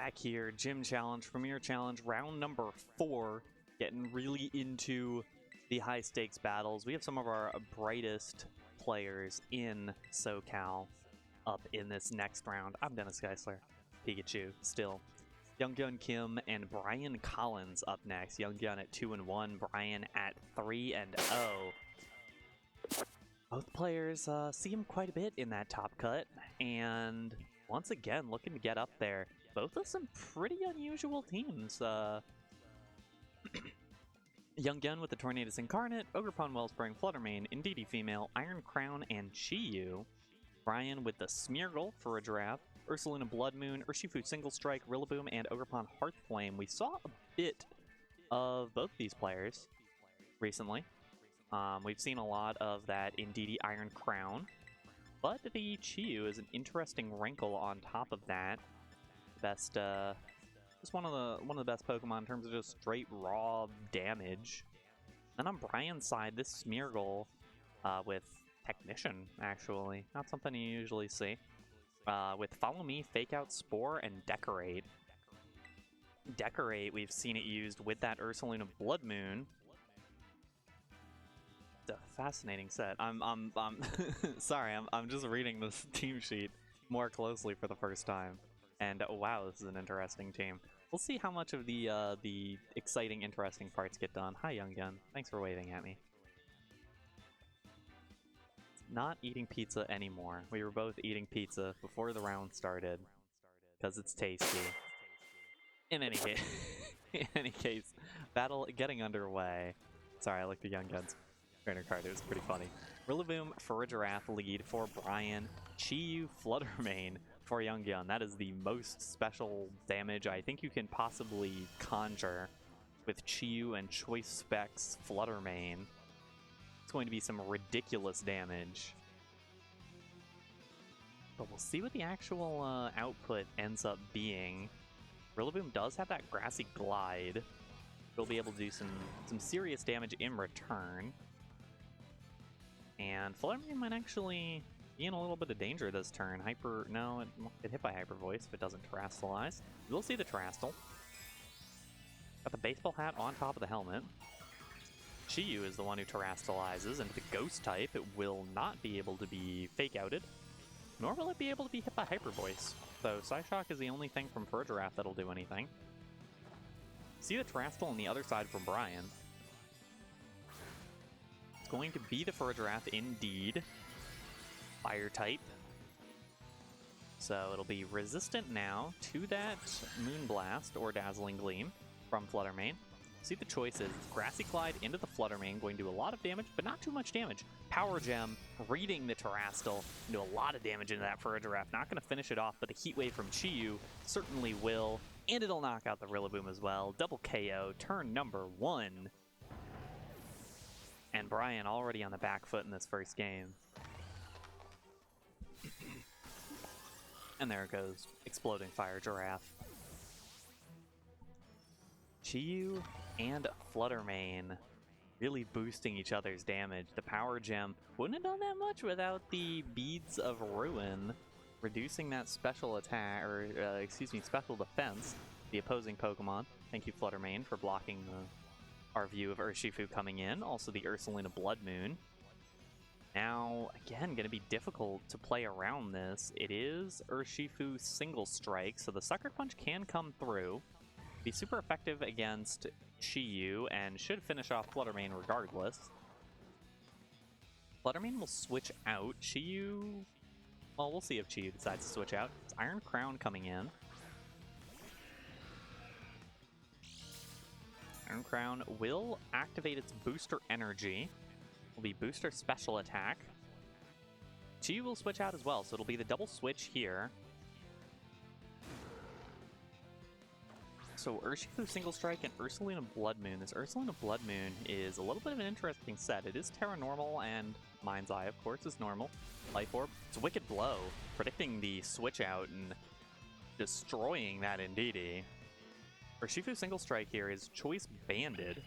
back here. Gym Challenge, Premier Challenge, round number 4. Getting really into the high stakes battles. We have some of our brightest players in SoCal up in this next round. I'm Dennis Geisler, Pikachu, still. Younggyun Kim and Brian Collins up next. Younggyun at 2-1, Brian at 3-0. Both players see him quite a bit in that top cut, and once again looking to get up there. Both of some pretty unusual teams. Younggyun with the Tornadus Incarnate, Ogerpon Wellspring, Fluttermane, Indeedee Female, Iron Crown, and Chi-Yu. Brian with the Smeargle for a Giraffe, Ursaluna Blood Moon, Urshifu Single Strike, Rillaboom, and Ogerpon Hearthflame. We saw a bit of both these players recently. We've seen a lot of that Indeedee Iron Crown, but the Chi-Yu is an interesting wrinkle on top of that. Best, just one of the best Pokemon in terms of just straight raw damage. And on Brian's side, this Smeargle with Technician, actually, not something you usually see. With Follow Me, Fake Out, Spore, and Decorate. Decorate, we've seen it used with that Ursaluna Blood Moon. It's a fascinating set. I'm sorry, I'm just reading this team sheet more closely for the first time. And wow, this is an interesting team. We'll see how much of the exciting, interesting parts get done. Hi, Younggyun. Thanks for waving at me. Not eating pizza anymore. We were both eating pizza before the round started because it's tasty. In any case, battle getting underway. Sorry, I looked at Younggun's trainer card. It was pretty funny. Rillaboom for a Giraffe lead for Brian. Chi-Yu Fluttermane for Younggyun. That is the most special damage I think you can possibly conjure with Chi-Yu and Choice Specs Fluttermane. It's going to be some ridiculous damage. But we'll see what the actual output ends up being. Rillaboom does have that Grassy Glide. He'll be able to do some serious damage in return. And Fluttermane might actually be in a little bit of danger this turn. No, it won't get hit by Hyper Voice if it doesn't Terrastalize. We'll see the Terrastal. Got the baseball hat on top of the helmet. Chi-Yu is the one who Terrastalizes, and the Ghost type, it will not be able to be Fake Outed, nor will it be able to be hit by Hyper Voice. So Psyshock is the only thing from Giraffe that'll do anything. See the Terrastal on the other side from Brian. It's going to be the Giraffe indeed. Fire type. So it'll be resistant now to that Moonblast or Dazzling Gleam from Fluttermane. See the choices. Grassy Glide into the Fluttermane, going to do a lot of damage, but not too much damage. Power Gem, reading the Terrastal, do a lot of damage into that Giraffe. Not going to finish it off, but the Heat Wave from Chi-Yu certainly will. And it'll knock out the Rillaboom as well. Double KO, turn number 1. And Brian already on the back foot in this first game. And there it goes. Exploding Fire Giraffe. Chi-Yu and Fluttermane really boosting each other's damage. The Power Gem wouldn't have done that much without the Beads of Ruin, reducing that special attack, or excuse me, special defense, the opposing Pokemon. Thank you, Fluttermane, for blocking our view of Urshifu coming in. Also the Ursaluna Blood Moon. Now, again, going to be difficult to play around this. It is Urshifu Single Strike, so the Sucker Punch can come through. Be super effective against Chi-Yu and should finish off Fluttermane regardless. Fluttermane will switch out. Chi-Yu, well, we'll see if Chi-Yu decides to switch out. It's Iron Crown coming in. Iron Crown will activate its Booster Energy. Will be Booster Special Attack. Chi-Yu will switch out as well, so it'll be the double switch here. So Urshifu Single Strike and Ursaluna Blood Moon. This Ursaluna Blood Moon is a little bit of an interesting set. It is Terra Normal and Mind's Eye, of course, is normal. Life Orb. It's Wicked Blow, predicting the switch out and destroying that Indeedee. Urshifu Single Strike here is Choice Banded,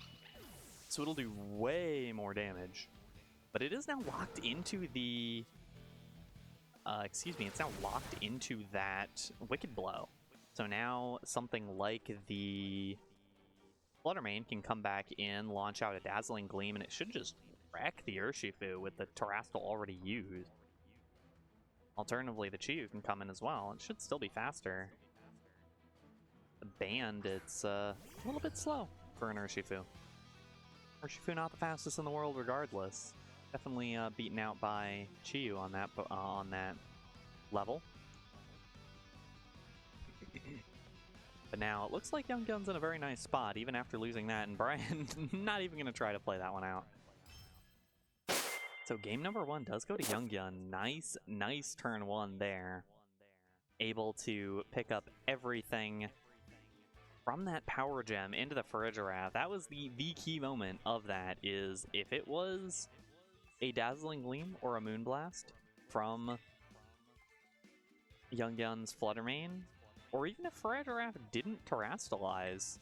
so it'll do way more damage. But it is now locked into the... it's now locked into that Wicked Blow. So now something like the Fluttermane can come back in, launch out a Dazzling Gleam, and it should just wreck the Urshifu with the Terastal already used. Alternatively, the Chiyu can come in as well. It should still be faster. The Band, it's a little bit slow for an Urshifu. Urshifu not the fastest in the world regardless. Definitely beaten out by Chiyu on that level. But now it looks like Younggyun's in a very nice spot, even after losing that, and Brian not even going to try to play that one out. So game number 1 does go to Younggyun. Nice turn 1 there. Able to pick up everything from that Power Gem into the Farigiraf. That was the key moment of that, is if it was a Dazzling Gleam or a Moonblast from Younggyun's Fluttermane, or even if Farigiraf didn't Terastalize,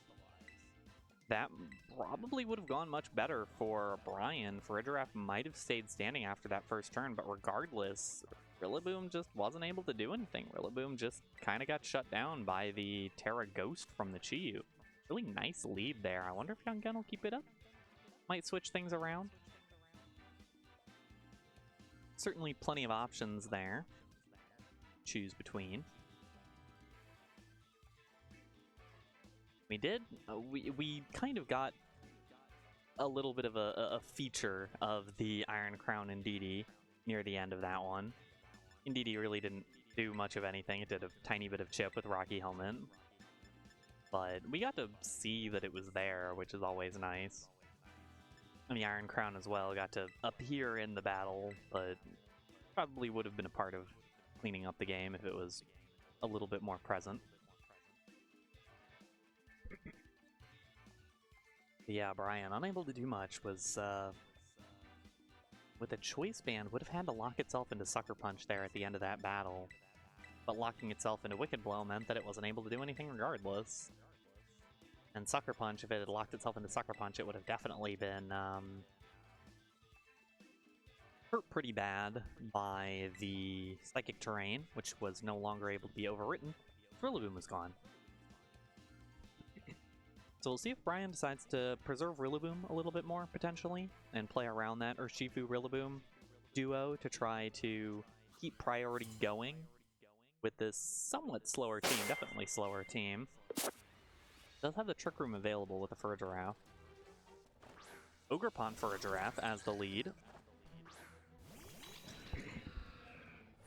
that probably would have gone much better for Brian. Farigiraf might have stayed standing after that first turn, but regardless, Rillaboom just wasn't able to do anything. Rillaboom just kind of got shut down by the Terra Ghost from the Chiyu. Really nice lead there. I wonder if Younggyun will keep it up. Might switch things around. Certainly plenty of options there. Choose between. We kind of got a little bit of a feature of the Iron Crown Indeedee near the end of that one. Indeedee really didn't do much of anything. It did a tiny bit of chip with Rocky Helmet. But we got to see that it was there, which is always nice. And the Iron Crown as well got to appear in the battle, but probably would have been a part of cleaning up the game if it was a little bit more present. But yeah, Brian, unable to do much, was with a Choice Band, would have had to lock itself into Sucker Punch there at the end of that battle. But locking itself into Wicked Blow meant that it wasn't able to do anything regardless. And Sucker Punch, if it had locked itself into Sucker Punch, it would have definitely been hurt pretty bad by the Psychic Terrain, which was no longer able to be overwritten. Rillaboom was gone. So we'll see if Brian decides to preserve Rillaboom a little bit more, potentially, and play around that Urshifu-Rillaboom duo to try to keep priority going with this somewhat slower team, definitely slower team. Does have the Trick Room available with the Farigiraf. Ogerpon Farigiraf as the lead.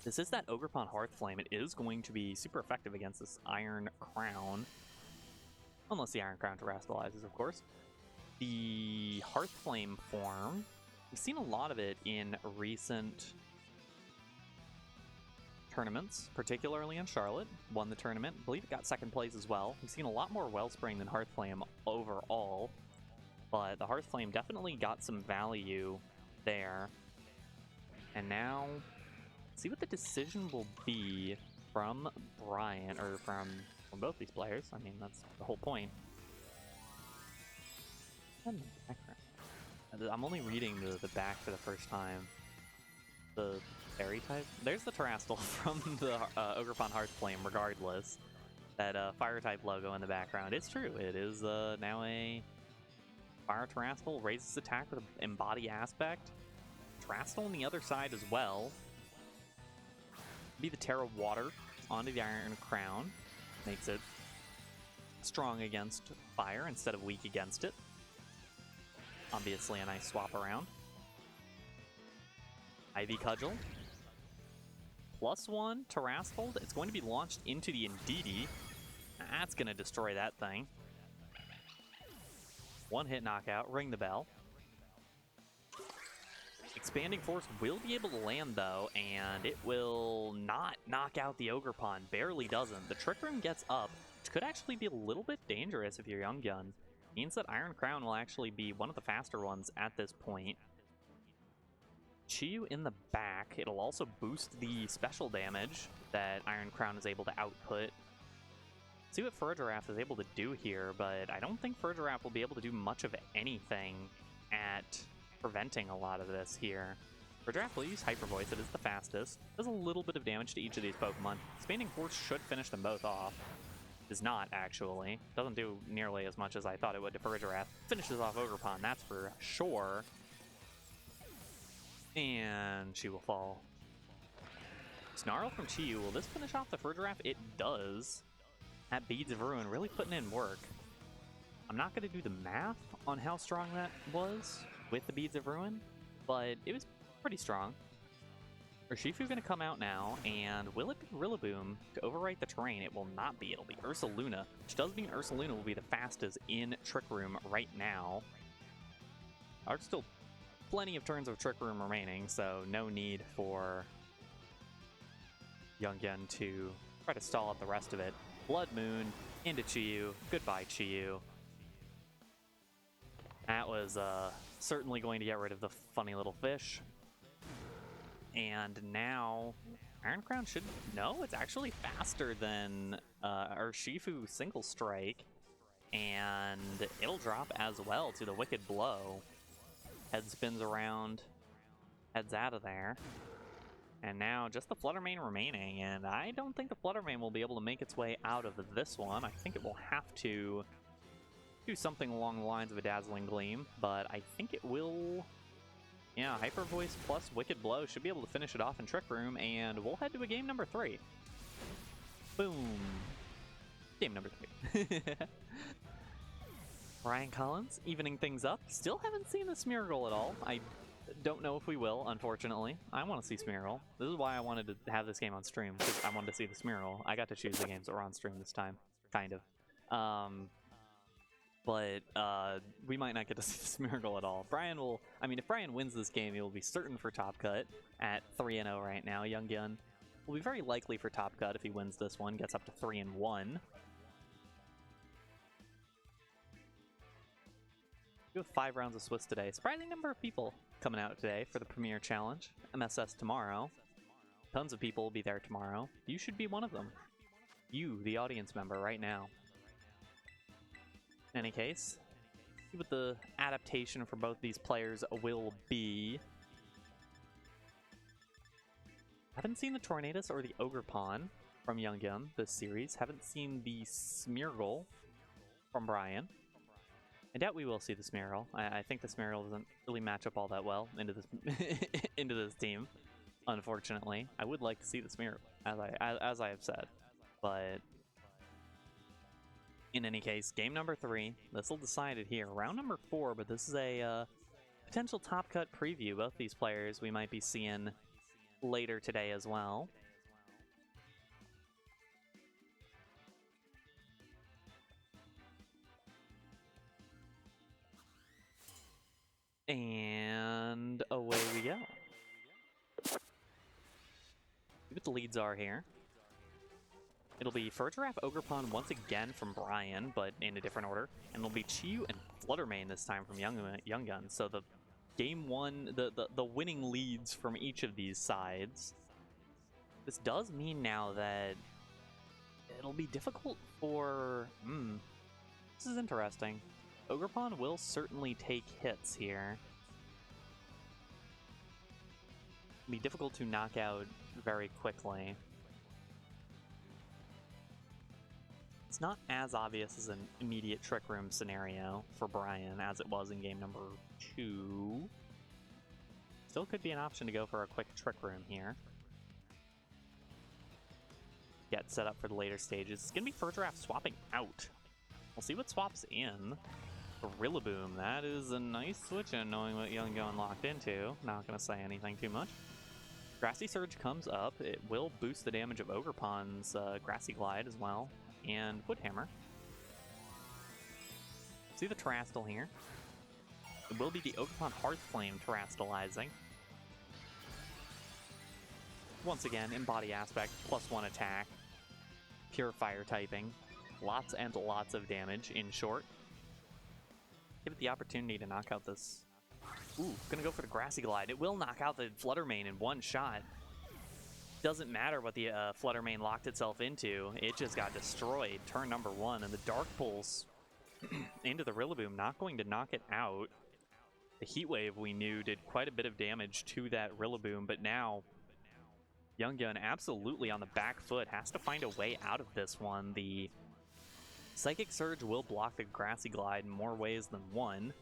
This is that Ogerpon Hearthflame. It is going to be super effective against this Iron Crown. Unless the Iron Crown Terastalizes, of course. The Hearthflame form, we've seen a lot of it in recent tournaments, particularly in Charlotte. Won the tournament. I believe it got second place as well. We've seen a lot more Wellspring than Hearthflame overall, but the Hearthflame definitely got some value there. And now, let's see what the decision will be from Brian, or from both these players. I mean, that's the whole point. I'm only reading the back for the first time. The Fairy type? There's the Terastal from the Ogerpon Hearthflame, regardless. That Fire type logo in the background. It's true. It is now a Fire Terastal. Raises attack with an Embody aspect. Terastal on the other side as well. Be the Terra Water onto the Iron Crown. Makes it strong against fire instead of weak against it. Obviously a nice swap around. Ivy Cudgel. +1 Terastal. It's going to be launched into the Indeedee. That's going to destroy that thing. One hit knockout. Ring the bell. Expanding Force will be able to land, though, and it will not knock out the Ogerpon. Barely doesn't. The Trick Room gets up, which could actually be a little bit dangerous if you're Younggyun. Means that Iron Crown will actually be one of the faster ones at this point. Chiyu in the back. It'll also boost the special damage that Iron Crown is able to output. See what Farigiraf is able to do here, but I don't think Farigiraf will be able to do much of anything at preventing a lot of this here. Farigiraf will use Hyper Voice. It is the fastest. Does a little bit of damage to each of these Pokemon. Expanding Force should finish them both off. Does not, actually. Doesn't do nearly as much as I thought it would to Farigiraf. Finishes off Ogerpon, that's for sure. And she will fall. Snarl from Chiyu. Will this finish off the Farigiraf? It does. That Beads of Ruin really putting in work. I'm not going to do the math on how strong that was with the Beads of Ruin, but it was pretty strong. Urshifu going to come out now, and will it be Rillaboom to overwrite the terrain? It will not be. It'll be Ursaluna, which does mean Ursaluna will be the fastest in Trick Room right now. There's still plenty of turns of Trick Room remaining, so no need for Younggyun to try to stall out the rest of it. Blood Moon into Chiyu. Goodbye, Chiyu. That was certainly going to get rid of the funny little fish. And now, Iron Crown should... No, it's actually faster than Urshifu Single Strike. And it'll drop as well to the Wicked Blow. Head spins around, heads out of there. And now just the Flutter Mane remaining. And I don't think the Flutter Mane will be able to make its way out of this one. I think it will have to do something along the lines of a Dazzling Gleam. But I think it will... Yeah, Hyper Voice plus Wicked Blow should be able to finish it off in Trick Room, and we'll head to a game number 3. Boom. Game number 3. Ryan Collins, evening things up. Still haven't seen the Smeargle at all. I don't know if we will, unfortunately. I want to see Smeargle. This is why I wanted to have this game on stream, because I wanted to see the Smeargle. I got to choose the games that were on stream this time, kind of. But we might not get to see the Smeargle at all. Brian will... I mean, if Brian wins this game, he will be certain for Top Cut at 3-0 right now. Younggyun will be very likely for Top Cut if he wins this one, gets up to 3-1. We have 5 rounds of Swiss today. Surprising number of people coming out today for the Premier Challenge. MSS tomorrow. Tons of people will be there tomorrow. You should be one of them. You, the audience member, right now. In any case, see what the adaptation for both these players will be. Haven't seen the Tornadus or the Ogerpon from Younggyun this series. Haven't seen the Smeargle from Brian. I doubt we will see the Smeargle. I think the Smeargle doesn't really match up all that well into this into this team, unfortunately. I would like to see the Smeargle, as I have said, but in any case, game number 3. This will decide it here. Round number 4, but this is a potential Top Cut preview. Both these players we might be seeing later today as well. And away we go. See what the leads are here. It'll be Farigiraf, Ogerpon once again from Brian, but in a different order. And it'll be Chiyu and Flutter Mane this time from Younggyun. So the game 1, the winning leads from each of these sides. This does mean now that it'll be difficult for... this is interesting. Ogerpon will certainly take hits here. It'll be difficult to knock out very quickly. It's not as obvious as an immediate Trick Room scenario for Brian as it was in game number 2. Still could be an option to go for a quick Trick Room here. Get set up for the later stages. It's going to be Farigiraf swapping out. We'll see what swaps in. Rillaboom, that is a nice switch in knowing what Younggyun locked into. Not going to say anything too much. Grassy Surge comes up. It will boost the damage of Ogerpon's Grassy Glide as well. And Woodhammer. See the Terrastal here. It will be the Ogerpon Hearthflame Terrastalizing. Once again, Embody Aspect, +1 attack. Pure Fire typing. Lots and lots of damage, in short. Give it the opportunity to knock out this... Ooh, gonna go for the Grassy Glide. It will knock out the Flutter Mane in one shot. Doesn't matter what the Flutter Mane locked itself into. It just got destroyed. Turn number 1, and the Dark Pulse into the Rillaboom, not going to knock it out. The Heat Wave, we knew, did quite a bit of damage to that Rillaboom, but now Younggyun absolutely on the back foot, has to find a way out of this one. The Psychic Surge will block the Grassy Glide in more ways than one,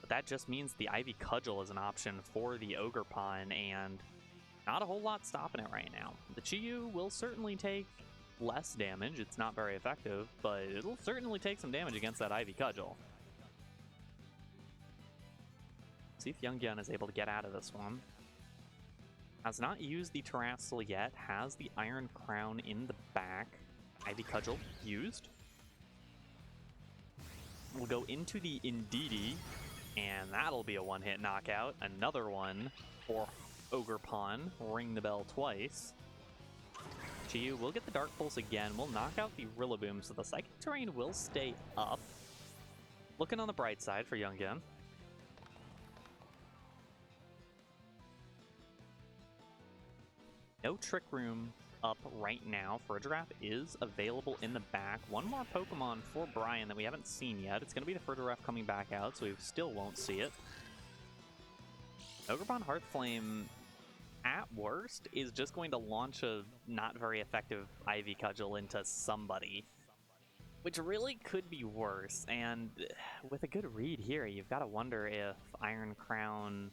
but that just means the Ivy Cudgel is an option for the Ogerpon, and not a whole lot stopping it right now. The Chi-Yu will certainly take less damage. It's not very effective, but it'll certainly take some damage against that Ivy Cudgel. See if Younggyun is able to get out of this one. Has not used the Terrestrial yet, has the Iron Crown in the back. Ivy Cudgel used. We'll go into the Indeedee, and that'll be a one-hit knockout. Another one for Ogerpon, ring the bell twice. Chi-Yu will get the Dark Pulse again, we'll knock out the Rillaboom, so the Psychic Terrain will stay up. Looking on the bright side for Younggyun. No Trick Room up right now. Furgiraf is available in the back. One more Pokemon for Brian that we haven't seen yet. It's going to be the Furgiraf coming back out, so we still won't see it. Ogerpon Hearthflame, at worst, is just going to launch a not very effective Ivy Cudgel into somebody, which really could be worse. And with a good read here, you've got to wonder if Iron Crown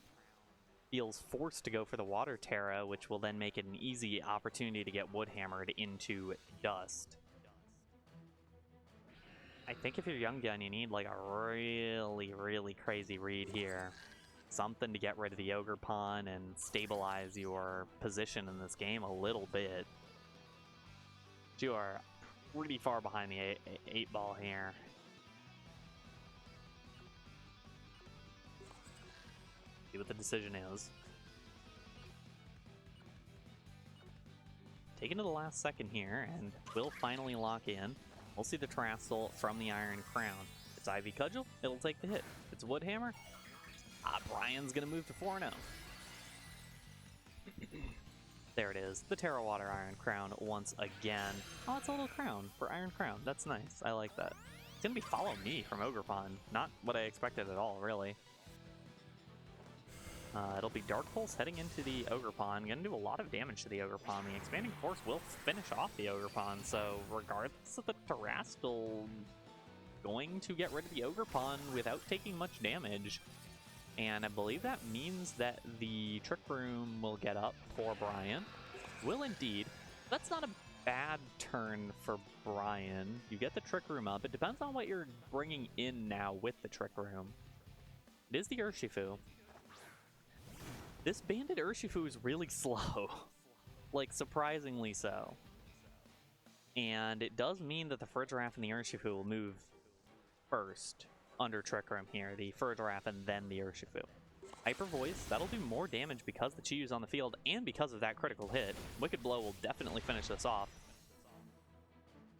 feels forced to go for the Water Terra, which will then make it an easy opportunity to get Wood Hammered into dust. I think if you're Younggyun, you need like a really, really crazy read here. Something to get rid of the Ogerpon and stabilize your position in this game a little bit. You are pretty far behind the 8-ball here. See what the decision is. Taking to the last second here, and we'll finally lock in. We'll see the Terrestrial from the Iron Crown. If it's Ivy Cudgel, it'll take the hit. If it's Wood Hammer, Brian's gonna move to 4-0. There it is, the Terra Water Iron Crown once again. Oh, it's a little crown for Iron Crown. That's nice. I like that. It's gonna be Follow Me from Ogerpon. Not what I expected at all, really. It'll be Dark Pulse heading into the Ogerpon. Gonna do a lot of damage to the Ogerpon. The Expanding Force will finish off the Ogerpon, so regardless of the Terrestrial, going to get rid of the Ogerpon without taking much damage. And I believe that means that the Trick Room will get up for Brian. Will indeed. That's not a bad turn for Brian. You get the Trick Room up. It depends on what you're bringing in now with the Trick Room. It is the Urshifu. This Banded Urshifu is really slow. Like, surprisingly so. And it does mean that the Furgiraf and the Urshifu will move first under Trick Room here. The Furgiraf and then the Urshifu. Hyper Voice, that'll do more damage because the Chi-Yu's on the field and because of that critical hit. Wicked Blow will definitely finish this off.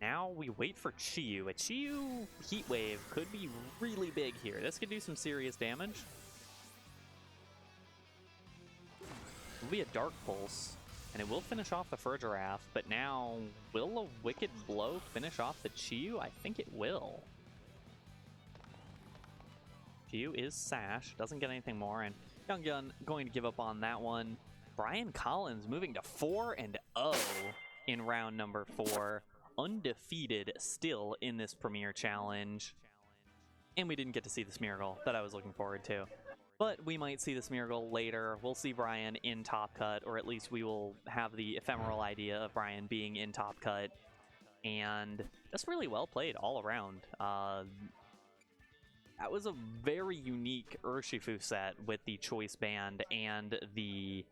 Now we wait for Chi-Yu. A Chi-Yu Heat Wave could be really big here. This could do some serious damage. It'll be a Dark Pulse, and it will finish off the Furgiraf, but now, will a Wicked Blow finish off the Chi-Yu? I think it will. Chi-Yu is Sash, doesn't get anything more, and Younggyun going to give up on that one. Brian Collins moving to 4-0 in round number 4. Undefeated still in this Premier Challenge. And we didn't get to see the Smeargle that I was looking forward to. But we might see the Smeargle later. We'll see Brian in Top Cut, or at least we will have the ephemeral idea of Brian being in Top Cut. And just really well played all around. That was a very unique Urshifu set with the Choice Band and the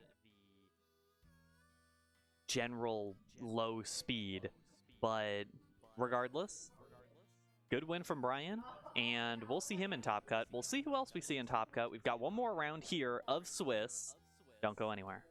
general low speed. But regardless, good win from Brian, and we'll see him in Top Cut. We'll see who else we see in Top Cut. We've got one more round here of Swiss. Don't go anywhere.